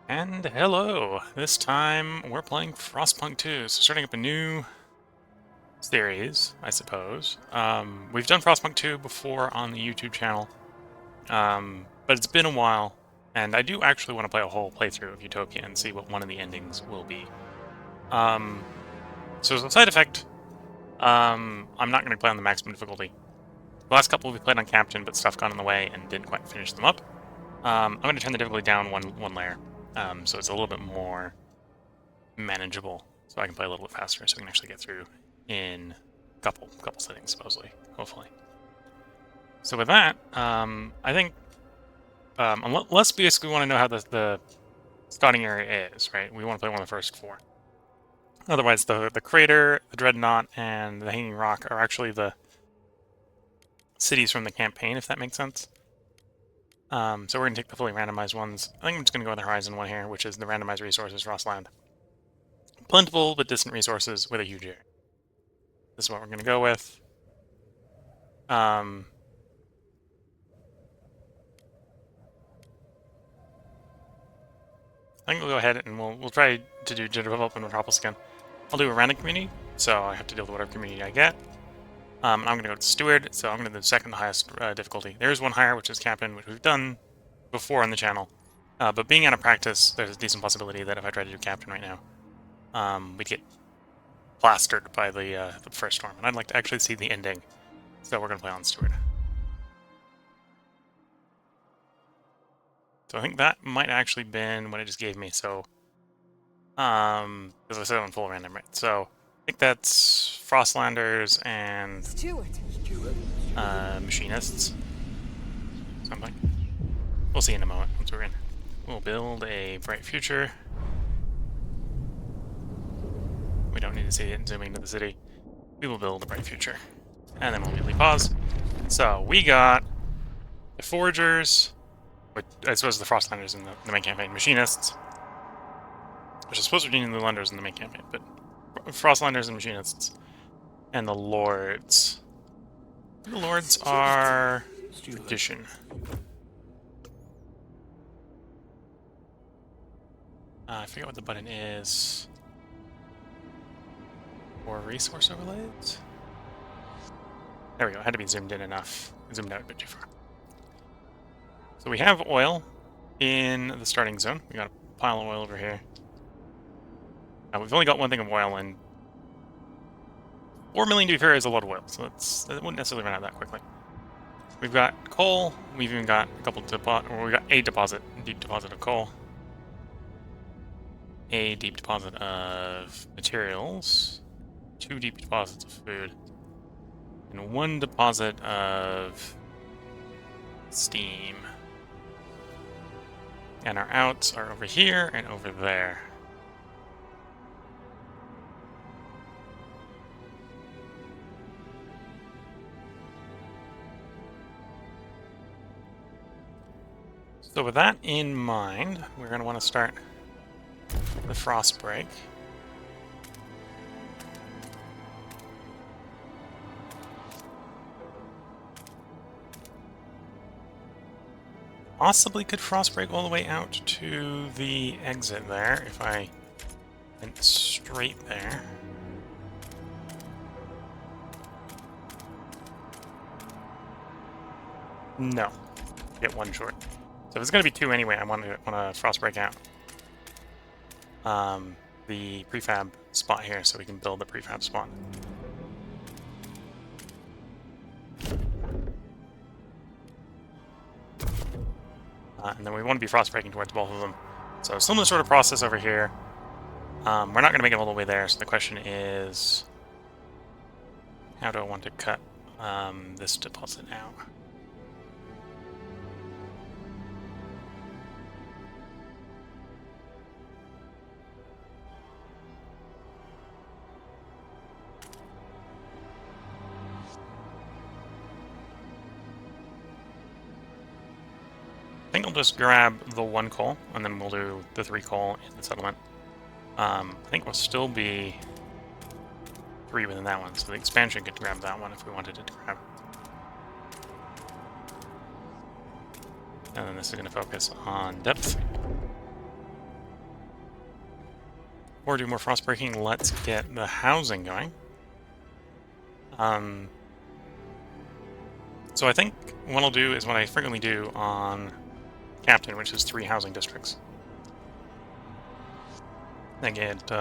And hello! This time we're playing Frostpunk 2, so starting up a new series, I suppose. We've done Frostpunk 2 before on the YouTube channel, but it's been a while, and I do actually want to play a whole playthrough of Utopia and see what one of the endings will be. So as a side effect, I'm not going to play on the maximum difficulty. The last couple we played on Captain, but stuff got in the way and didn't quite finish them up. I'm going to turn the difficulty down one layer, so it's a little bit more manageable, so I can play a little bit faster, so I can actually get through in a couple settings, supposedly, hopefully. So with that, I think, unless basically we want to know how the starting area is, right? We want to play one of the first four. Otherwise, the crater, the dreadnought, and the hanging rock are actually the cities from the campaign, if that makes sense. So we're going to take the fully randomized ones. I think I'm just going to go with the horizon one here, which is the randomized resources, Frostland. Plentiful but distant resources with a huge area. This is what we're going to go with. I think we'll go ahead and we'll try to do Develop and Metropolis again. I'll do a random community, so I have to deal with whatever community I get. I'm going to go to Steward, so I'm going to do the second highest difficulty. There's one higher, which is Captain, which we've done before on the channel. But being out of practice, there's a decent possibility that if I try to do Captain right now, we'd get plastered by the first storm. And I'd like to actually see the ending, so we're going to play on Steward. So I think that might actually been what it just gave me, so... as I said on full random, right? So, I think that's Frostlanders and... Machinists. Something. We'll see in a moment, once we're in. We'll build a bright future. We don't need to see it zooming into the city. We will build a bright future. And then we'll immediately pause. So, we got the Foragers, which I suppose the Frostlanders in the main campaign, Machinists, which is supposed to be the Lunders in the main campaign, but Frostlanders and Machinists, and the Lords. The Lords are Tradition. I forget what the button is. Or resource overlays? There we go, it had to be zoomed in enough. Zoomed out a bit too far. So we have oil in the starting zone. We got a pile of oil over here. We've only got one thing of oil, and 4 million to be fair is a lot of oil, so that wouldn't necessarily run out that quickly. We've got coal. We've even got a couple we've got a deep deposit of coal, a deep deposit of materials, 2 deep deposits of food, and 1 deposit of steam. And our outs are over here and over there. So with that in mind, we're going to want to start the frost break. Possibly could frost break all the way out to the exit there if I went straight there. No, get 1 short. So if it's going to be 2 anyway, I want to frost break out the prefab spot here so we can build the prefab spot. And then we want to be frost breaking towards both of them. So similar sort of process over here. We're not going to make it all the way there, so the question is, how do I want to cut this deposit out? I think I'll just grab the 1 coal, and then we'll do the 3 coal in the settlement. I think we'll still be 3 within that one, so the expansion could grab that one if we wanted it to grab. And then this is going to focus on depth. Before we do more frostbreaking, let's get the housing going. So I think what I'll do is what I frequently do on Captain, which is 3 housing districts. They get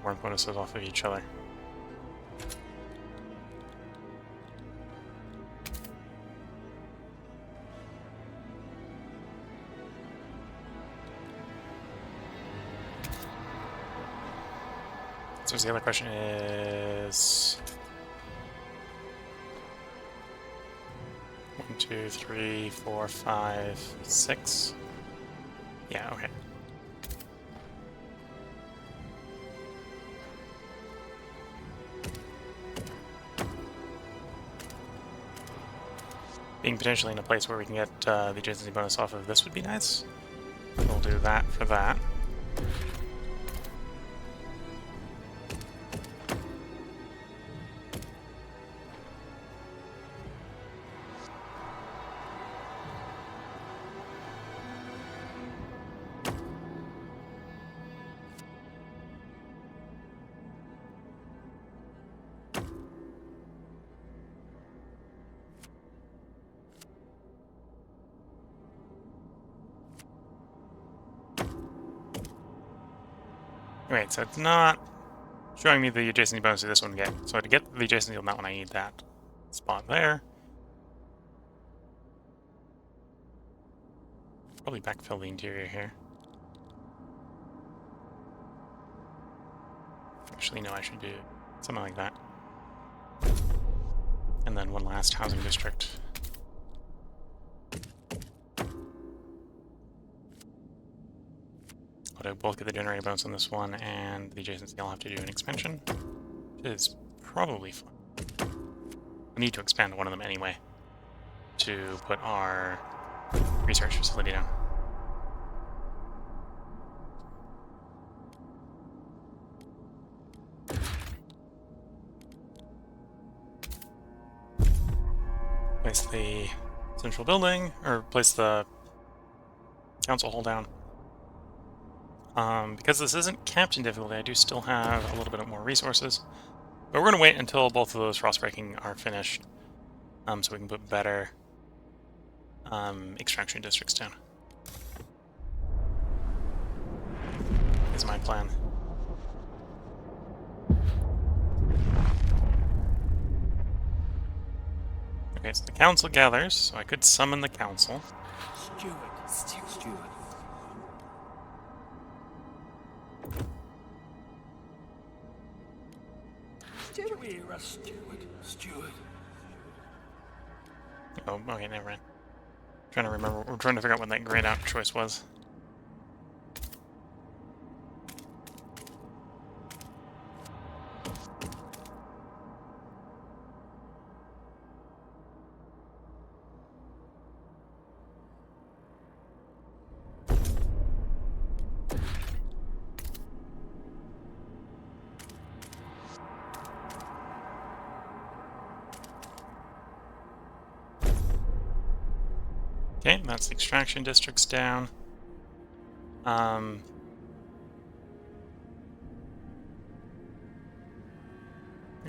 warmth bonuses off of each other. So the other question is 1, 2, 3, 4, 5, 6. Yeah, okay. Being potentially in a place where we can get the adjacency bonus off of this would be nice. We'll do that for that. Right, so it's not showing me the adjacency bonus that this one get. So to get the adjacency on that one, I need that spot there. Probably backfill the interior here. Actually, no, I should do something like that. And then one last housing district. I'll both get the generator bonus on this one, and the adjacency I'll have to do an expansion. It is probably fun. We need to expand one of them anyway to put our research facility down. Place the central building, or place the council hall down. Because this isn't captain difficulty, I do still have a little bit more resources. But we're going to wait until both of those frostbreaking are finished, so we can put better extraction districts down. Is my plan. Okay, so the council gathers, so I could summon the council. Steward. We're a steward. Oh, okay, never mind. Trying to remember. We're trying to figure out what that grayed out choice was. Okay, that's the extraction districts down.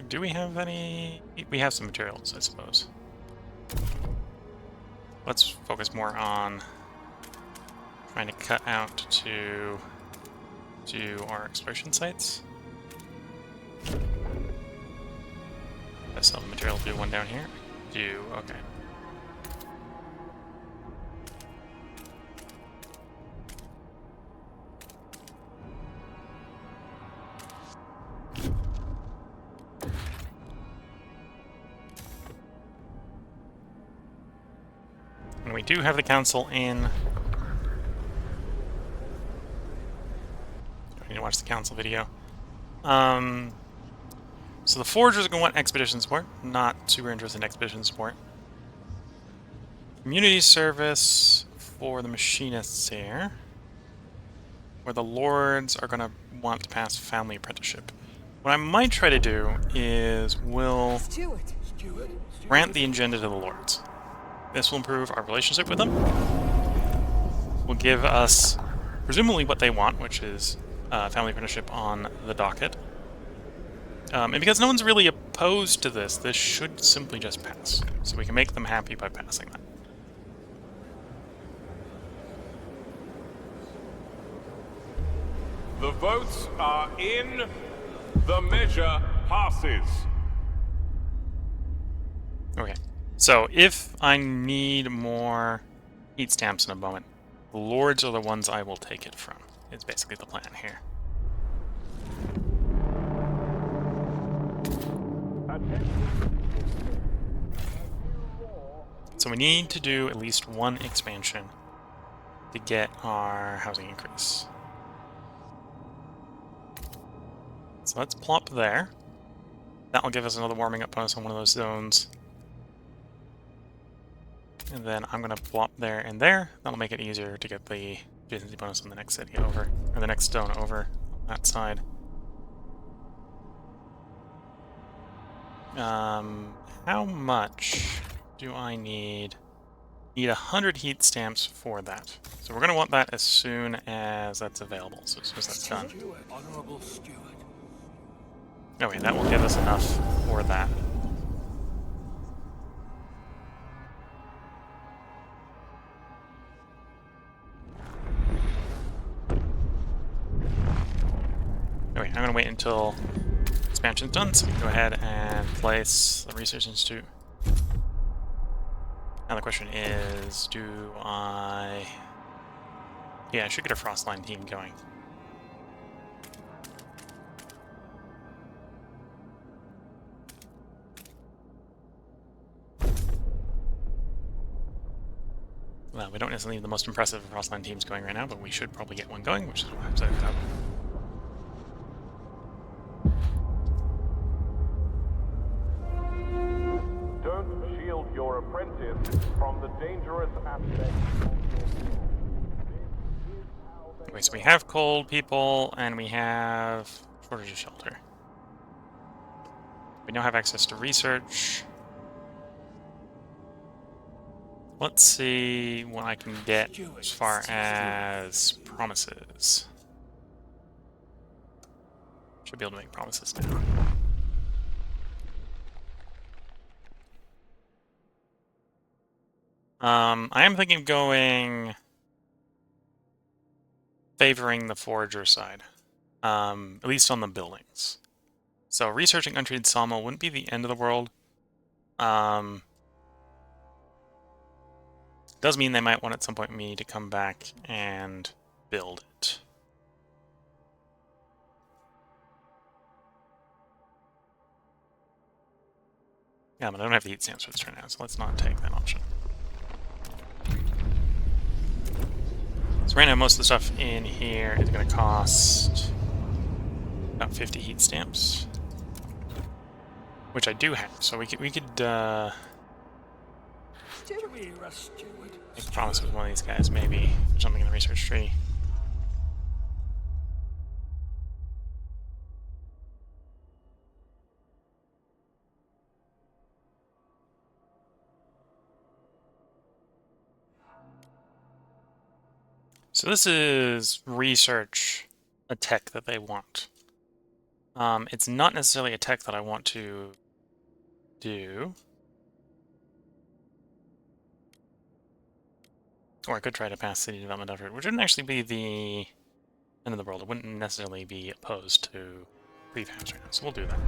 Do we have any? We have some materials, I suppose. Let's focus more on trying to cut out to our exploration sites. I sell the material, do one down here. Okay. And we do have the council in. I need to watch the council video. So the foragers are going to want expedition support. Not super interested in expedition support. Community service for the machinists here. Where the lords are going to want to pass family apprenticeship. What I might try to do is we'll grant the agenda to the lords. This will improve our relationship with them. Will give us presumably what they want, which is family apprenticeship on the docket. And because no one's really opposed to this, this should simply just pass. So we can make them happy by passing that. The votes are in. The measure passes. Okay, so if I need more heat stamps in a moment, the lords are the ones I will take it from. It's basically the plan here. So we need to do at least one expansion to get our housing increase. So let's plop there. That will give us another warming up bonus on one of those zones. And then I'm going to plop there and there. That'll make it easier to get the adjacency bonus on the next city over, or the next zone over on that side. How much do I need? Need 100 heat stamps for that. So we're going to want that as soon as that's available, so as soon as that's done. Honorable Steward. Okay, that will give us enough for that. Okay, I'm going to wait until expansion's done, so we can go ahead and place the Research Institute. Now the question is, do I... Yeah, I should get a Frostline team going. Well, we don't necessarily need the most impressive Frostline teams going right now, but we should probably get one going, which is what I'm excited about. Don't shield your apprentice from the dangerous aspects. Okay, so we have cold people, and we have shortage of shelter. We now have access to research. Let's see what I can get as far as promises. Should be able to make promises now. I am thinking of going... favoring the forager side. At least on the buildings. So researching untreated sawmill wouldn't be the end of the world. Does mean they might want at some point me to come back and build it. Yeah, but I don't have the heat stamps for this right now, so let's not take that option. So right now, most of the stuff in here is going to cost about 50 heat stamps, which I do have. So we could make promise with one of these guys, maybe, or something in the research tree. So this is research a tech that they want. It's not necessarily a tech that I want to do. Or I could try to pass city development effort, which wouldn't actually be the end of the world. It wouldn't necessarily be opposed to prefabs right now, so we'll do that.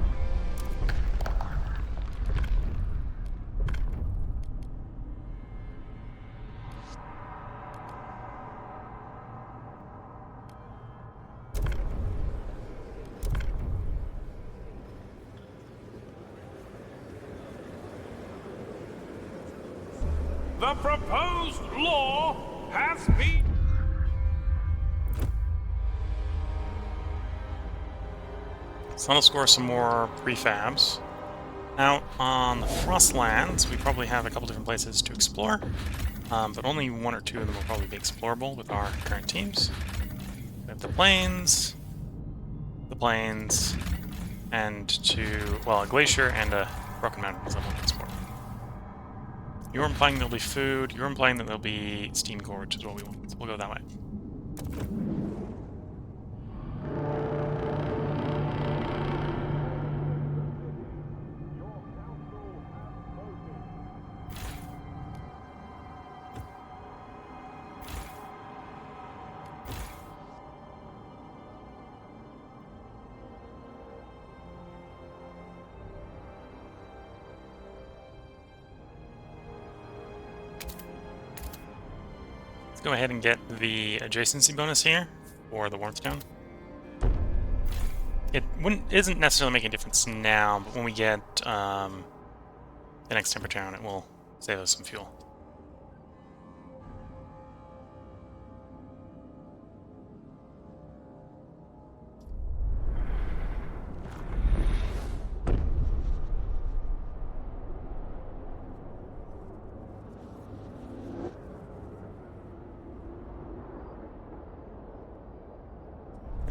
The proposed law has been... So that'll score some more prefabs. Out on the Frostlands, we probably have a couple different places to explore, but only one or two of them will probably be explorable with our current teams. We have the plains, and well, a glacier and a broken mountain is level explore. You're implying there'll be food, you're implying that there'll be steam core, which is what we want, so we'll go that way. go ahead and get the adjacency bonus here for the warmth down. It isn't necessarily making a difference now, but when we get the next temperature down, it will save us some fuel.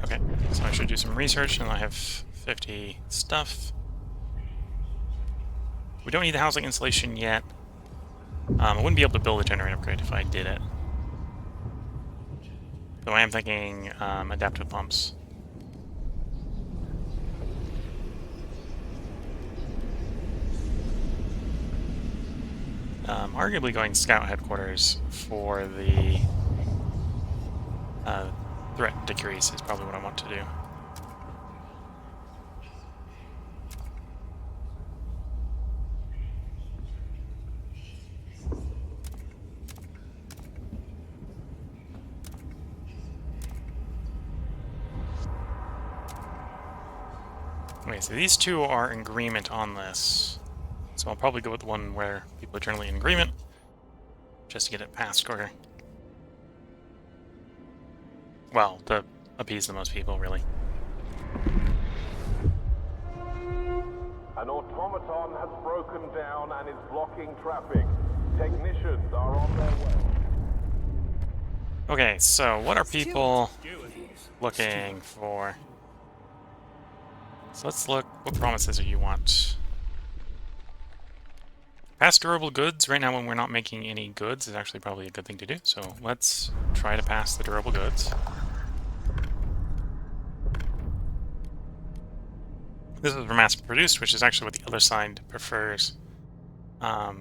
Okay, so I should do some research, and I have 50 stuff. We don't need the housing insulation yet. I wouldn't be able to build a generator upgrade if I did it. So I am thinking adaptive pumps. Arguably going scout headquarters for the threat decrease is probably what I want to do. Okay, so these two are in agreement on this. So I'll probably go with the one where people are generally in agreement, just to get it passed quicker. Well, to appease the most people, really. An automaton has broken down and is blocking traffic. Technicians are on their way. Okay, so what are people looking for? So let's look. What promises do you want? Pass durable goods. Right now, when we're not making any goods, is actually probably a good thing to do. So let's try to pass the durable goods. This is for mass produced, which is actually what the other side prefers. But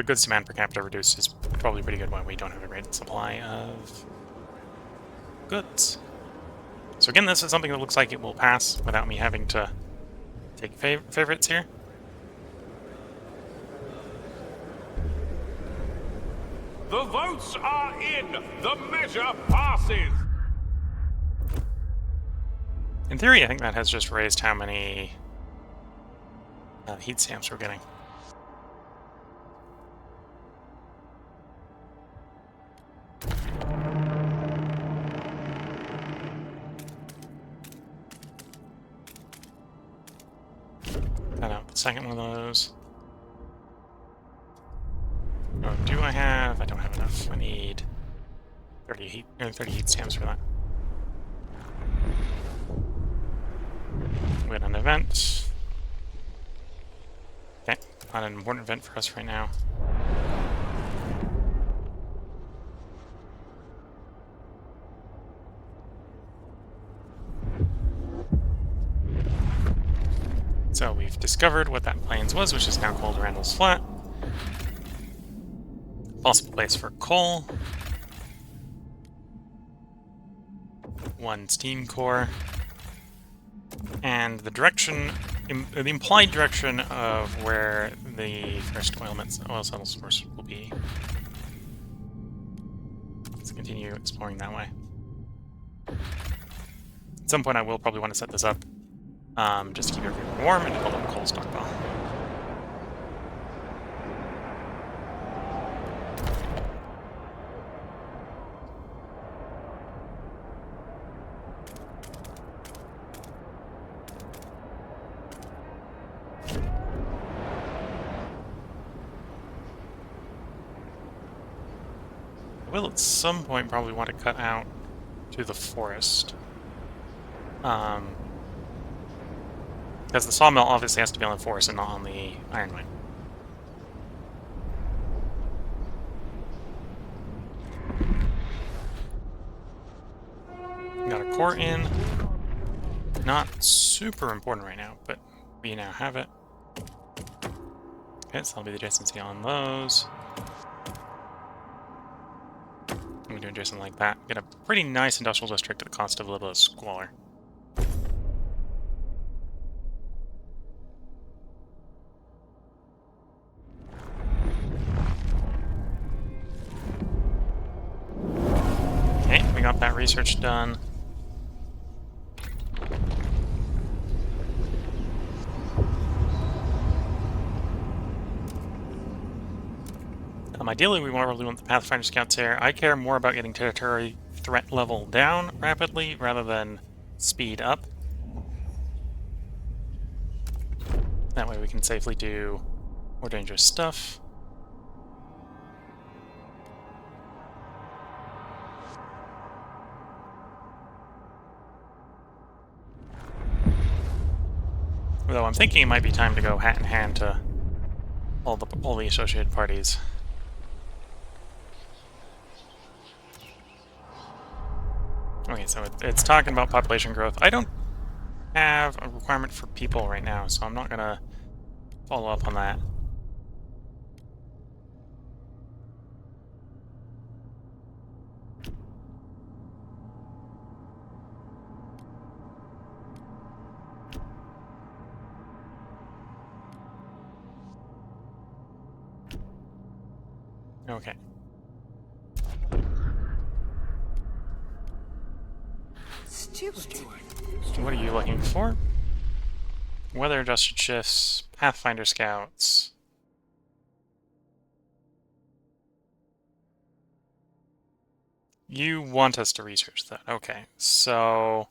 goods demand per capita reduced is probably pretty good when we don't have a great supply of goods. So again, this is something that looks like it will pass without me having to take favorites here. The votes are in. The measure passes. In theory, I think that has just raised how many heat stamps we're getting. That out the second one of those. Oh, do I have? I don't have enough. I need 30 heat stamps for that. We had an event. Okay, not an important event for us right now. So we've discovered what that plains was, which is now called Randall's Flat. Possible place for coal. 1 steam core. And the direction, the implied direction of where the first oil settle source will be. Let's continue exploring that way. At some point I will probably want to set this up, just to keep everyone warm and build up a coal stockpile. I will at some point probably want to cut out to the forest. Because the sawmill obviously has to be on the forest and not on the iron mine. Got a core in. Not super important right now, but we now have it. Okay, so that'll be the adjacency on those. I'm gonna do adjacent like that. Get a pretty nice industrial district at the cost of a little bit of squalor. Okay, we got that research done. Ideally, we really want the Pathfinder Scouts here. I care more about getting territory threat level down rapidly rather than speed up. That way we can safely do more dangerous stuff. Though I'm thinking it might be time to go hat in hand to all the associated parties. Okay, so it's talking about population growth. I don't have a requirement for people right now, so I'm not gonna follow up on that. Okay. Steward. What are you looking for? Weather adjusted shifts, Pathfinder Scouts. You want us to research that. Okay, so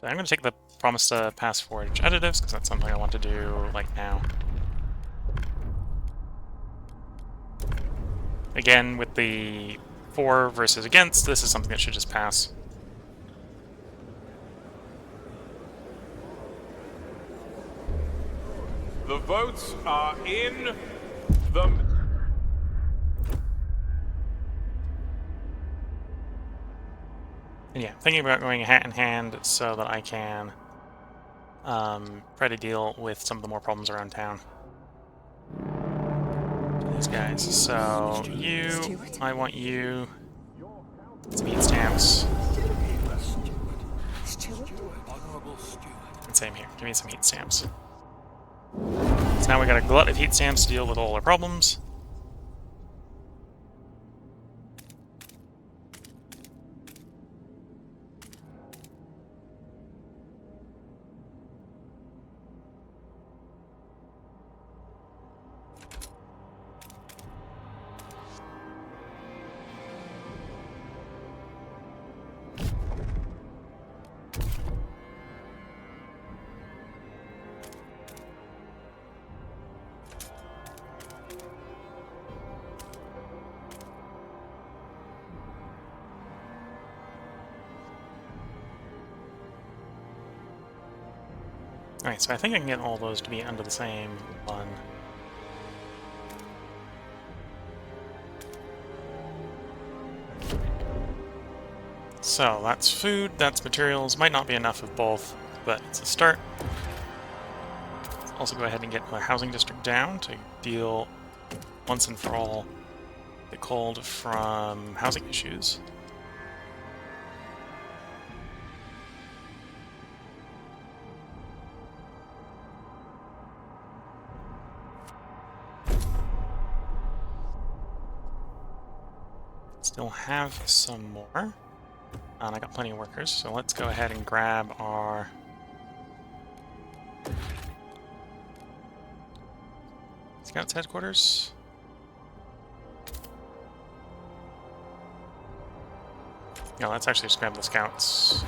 I'm going to take the promise to pass forage additives, because that's something I want to do, like, now. Again, with the for versus against, this is something that should just pass. The votes are in. The And yeah, thinking about going hat in hand so that I can try to deal with some of the more problems around town. These guys. So you, I want you. Some heat stamps. Steward. Honorable steward. And same here. Give me some heat stamps. So now we got a glut of heat stamps to deal with all our problems. Alright, so I think I can get all those to be under the same one. So, that's food, that's materials. Might not be enough of both, but it's a start. Let's also go ahead and get my housing district down to deal once and for all the cold from housing issues. Still have some more. And I got plenty of workers, so let's go ahead and grab our Scouts headquarters. No, let's actually just grab the Scouts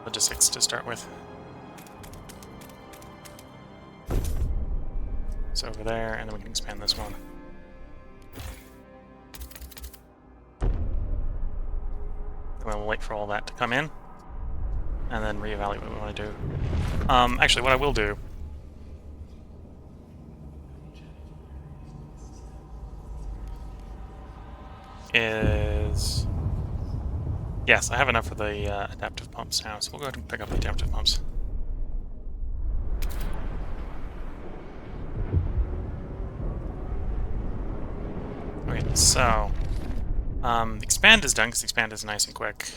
logistics to start with. It's over there, and then we can expand this one. And then we'll wait for all that to come in, and then reevaluate what we want to do. Actually, what I will do is... Yes, I have enough for the adaptive pumps now, so we'll go ahead and pick up the adaptive pumps. Okay, so... the expand is done, because the expand is nice and quick.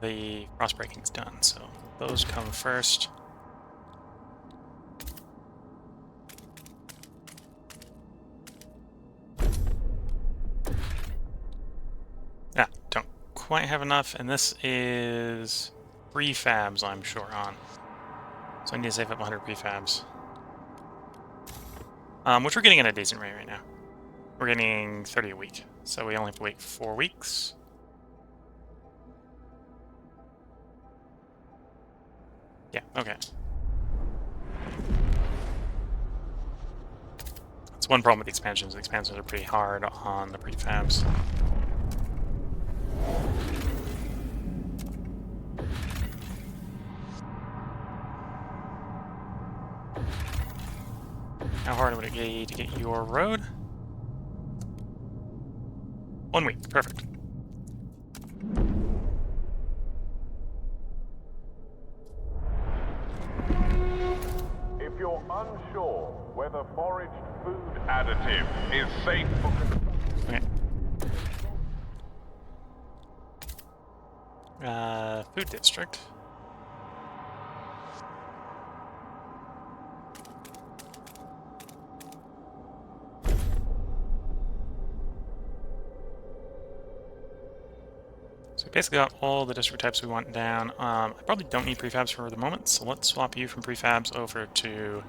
The frost breaking's done, so those come first. quite have enough, and this is prefabs, I'm short on. So I need to save up 100 prefabs. Which we're getting at a decent rate right now. We're getting 30 a week, so we only have to wait 4 weeks. Yeah, okay. That's one problem with the expansions. The expansions are pretty hard on the prefabs. How hard would it be to get your road? 1 week, perfect. If you're unsure whether foraged food additive is safe for Okay. Food district. So we basically got all the district types we want down. I probably don't need prefabs for the moment, so let's swap you from prefabs over to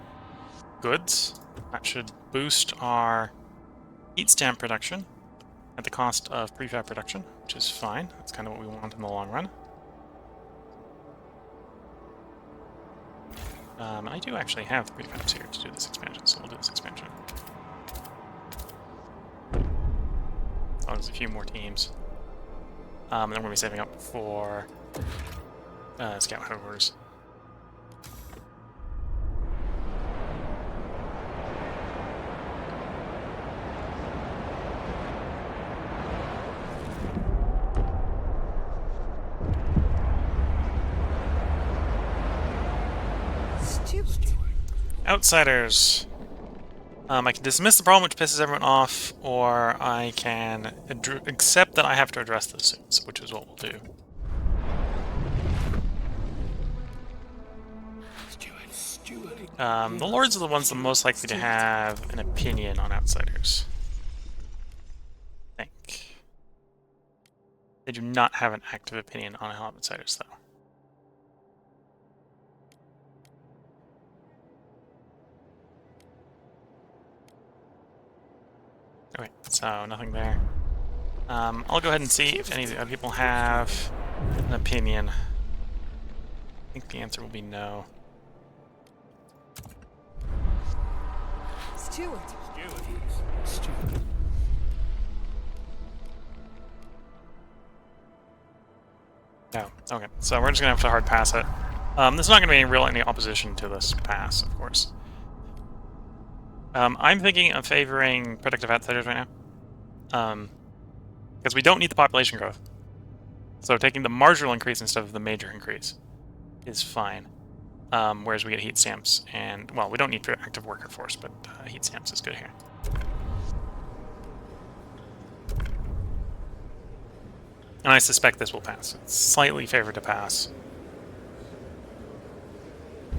goods. That should boost our heat stamp production at the cost of prefab production, which is fine. That's kind of what we want in the long run. I do actually have the prefabs here to do this expansion, so we'll do this expansion. Oh, there's a few more teams. And then we're going to be saving up for scout headquarters. Stupid. Outsiders. I can dismiss the problem, which pisses everyone off, or I can accept that I have to address the suits, which is what we'll do. The lords are the ones the most likely to have an opinion on outsiders. I think. They do not have an active opinion on outsiders, though. Okay, so nothing there. I'll go ahead and see if any of the other people have an opinion. I think the answer will be no. Steward. Steward. No. Okay, so we're just gonna have to hard pass it. There's not gonna be any opposition to this pass, of course. I'm thinking of favoring productive outsiders right now. Because we don't need the population growth. So taking the marginal increase instead of the major increase is fine. Whereas we get heat stamps and, well, we don't need active worker force, but heat stamps is good here. And I suspect this will pass. It's slightly favored to pass.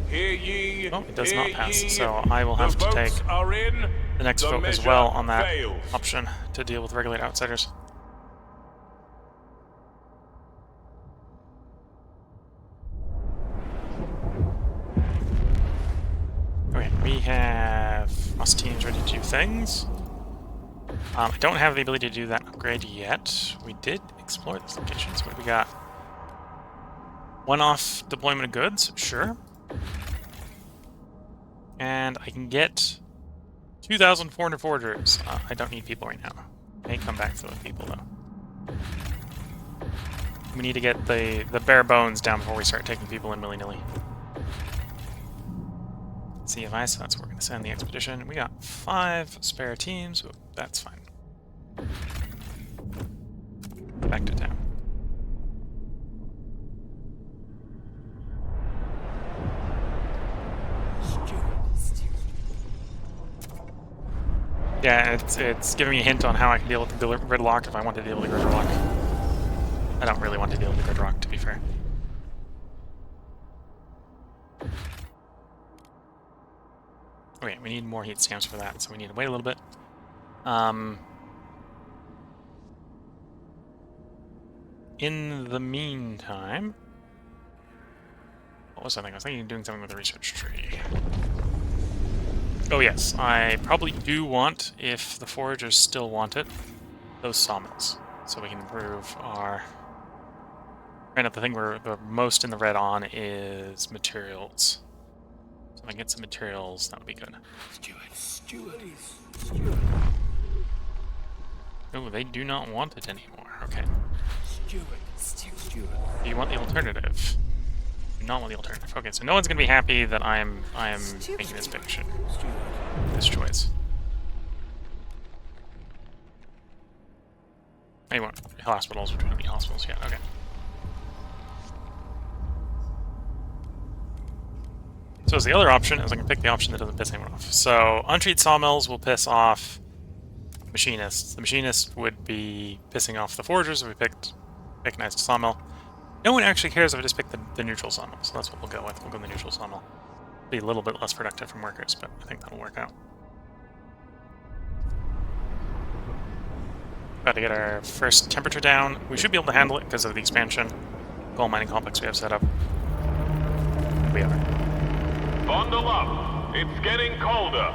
Hear ye, Oh, it does not hear pass, ye. so I will have The to take votes are in. the next The vote as measure well on that fails. option to deal with regulate outsiders. Okay, we have Frost teams ready to do things. I don't have the ability to do that upgrade yet. We did explore this location, so what do we got? One-off deployment of goods, sure. And I can get 2,400 forgers. I don't need people right now. May come back for those people, though. We need to get the bare bones down before we start taking people in willy-nilly. CFI, so that's where we're going to send the expedition. We got 5 spare teams. Ooh, that's fine. Back to town. Yeah, it's giving me a hint on how I can deal with the gridlock if I want to deal with the gridlock. I don't really want to deal with the gridlock, to be fair. Okay, we need more heat stamps for that, so we need to wait a little bit. in the meantime... What was I thinking? I was thinking of doing something with the research tree. Oh yes, I probably do want, if the foragers still want it, those sawmills. So we can improve our... Right now, the thing we're the most in the red on is materials. So if I can get some materials, that would be good. Steward. Oh, they do not want it anymore. Okay. Steward. Do you want the alternative? Do not want the alternative. Okay, so no one's gonna be happy that I am making this big shit. This choice. Oh, you want hospitals, which would be hospitals, yeah, okay. So as the other option is I can pick the option that doesn't piss anyone off. So untreated sawmills will piss off machinists. The machinists would be pissing off the foragers if we picked a nice sawmill. No one actually cares if I just pick the neutral sawmill, so that's what we'll go with. We'll go with the neutral sawmill. Be a little bit less productive from workers, but I think that'll work out. About to get our first temperature down. We should be able to handle it because of the expansion coal mining complex we have set up. We are. Bundle up. It's getting colder.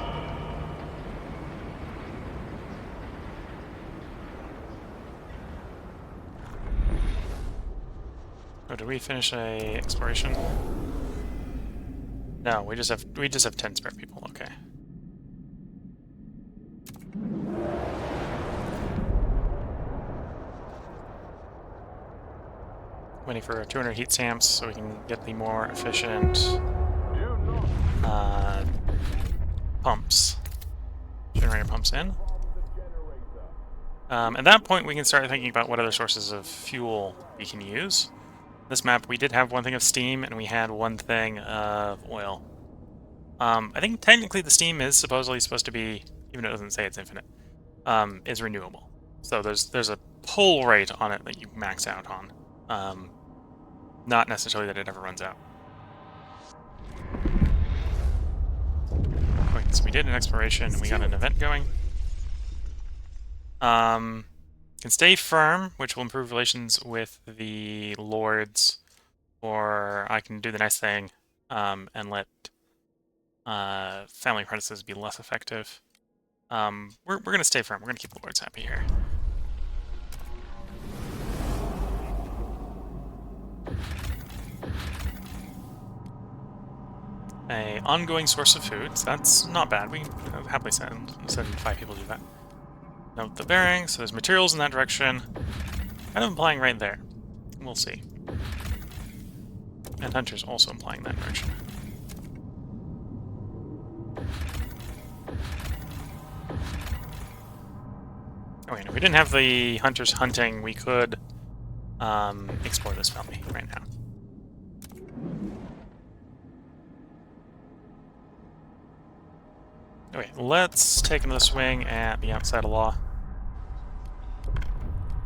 Oh, did we finish a exploration? No, we just have 10 spare people. Okay. Waiting for 200 heat stamps so we can get the more efficient pumps. Generator pumps in. At that point, we can start thinking about what other sources of fuel we can use. This map, we did have one thing of steam, and we had one thing of oil. I think technically the steam is supposedly supposed to be, even though it doesn't say it's infinite, is renewable. So there's a pull rate on it that you max out on. Not necessarily that it ever runs out. Wait, so we did an exploration, and we got an event going. Can stay firm, which will improve relations with the lords, or I can do the nice thing and let family apprentices be less effective. We're going to stay firm. We're going to keep the lords happy here. A ongoing source of food, so that's not bad. We can happily send 5 people to do that. Note the bearing, so there's materials in that direction. Kind of implying right there. We'll see. And hunters also implying that direction. Okay, if we didn't have the hunters hunting, we could explore this valley right now. Okay, let's take another swing at the outside of law.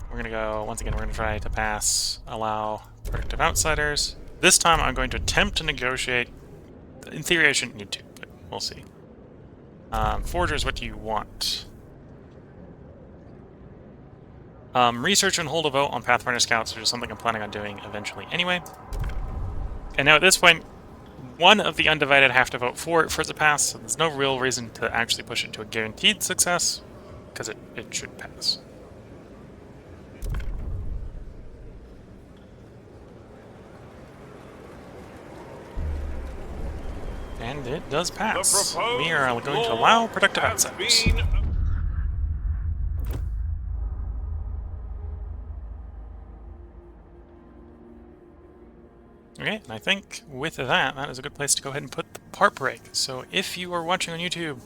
We're going to go, once again, we're going to try to allow productive outsiders. This time I'm going to attempt to negotiate. In theory I shouldn't need to, but we'll see. Forgers, what do you want? Research and hold a vote on Pathfinder Scouts, which is something I'm planning on doing eventually anyway. And now at this point, one of the undivided have to vote for it for it to pass, so there's no real reason to actually push it to a guaranteed success, because it should pass. And it does pass. We are going to allow productive outsiders. Okay, and I think with that is a good place to go ahead and put the part break. So if you are watching on YouTube,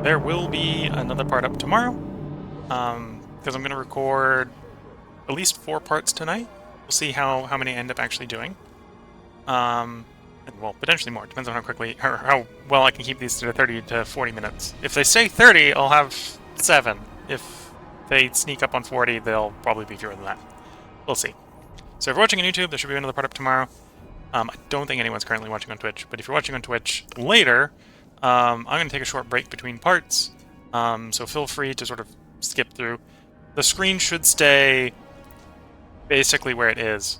there will be another part up tomorrow, because I'm going to record at least 4 parts tonight. We'll see how many I end up actually doing. Well, potentially more. Depends on how quickly, or how well I can keep these to 30 to 40 minutes. If they say 30, I'll have 7. If they sneak up on 40, they'll probably be fewer than that. We'll see. So if you're watching on YouTube, there should be another part up tomorrow. I don't think anyone's currently watching on Twitch, but if you're watching on Twitch later, I'm going to take a short break between parts, so feel free to sort of skip through. The screen should stay basically where it is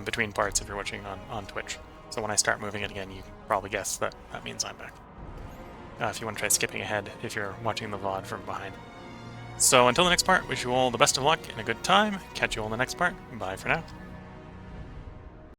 between parts if you're watching on Twitch. So when I start moving it again, you can probably guess that that means I'm back. If you want to try skipping ahead if you're watching the VOD from behind. So until the next part, wish you all the best of luck and a good time. Catch you all in the next part. Bye for now.